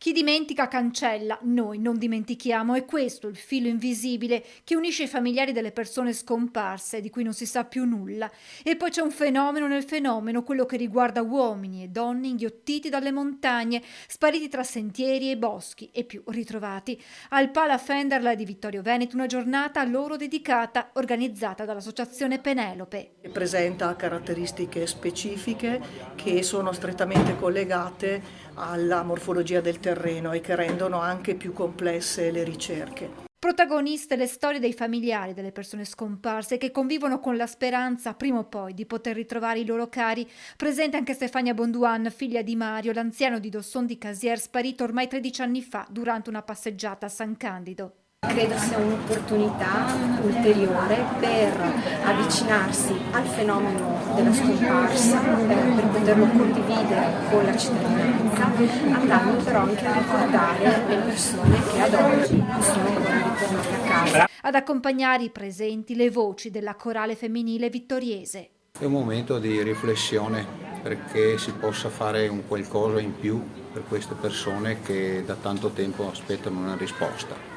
Chi dimentica cancella, noi non dimentichiamo, è questo il filo invisibile che unisce i familiari delle persone scomparse, di cui non si sa più nulla. E poi c'è un fenomeno nel fenomeno, quello che riguarda uomini e donne inghiottiti dalle montagne, spariti tra sentieri e boschi e più ritrovati. Al Pala Fenderla di Vittorio Veneto una giornata a loro dedicata, organizzata dall'associazione Penelope. Presenta caratteristiche specifiche che sono strettamente collegate alla morfologia del terreno e che rendono anche più complesse le ricerche. Protagoniste le storie dei familiari delle persone scomparse che convivono con la speranza prima o poi di poter ritrovare i loro cari. Presente anche Stefania Bonduan, figlia di Mario, l'anziano di Dosson di Casier, sparito ormai 13 anni fa durante una passeggiata a San Candido. Credo sia un'opportunità ulteriore per avvicinarsi al fenomeno della scomparsa, per poterlo condividere con la cittadinanza, andando però anche a ricordare le persone che ad oggi non sono ancora ritornate a casa. Ad accompagnare i presenti le voci della corale femminile vittoriese. È un momento di riflessione perché si possa fare un qualcosa in più per queste persone che da tanto tempo aspettano una risposta.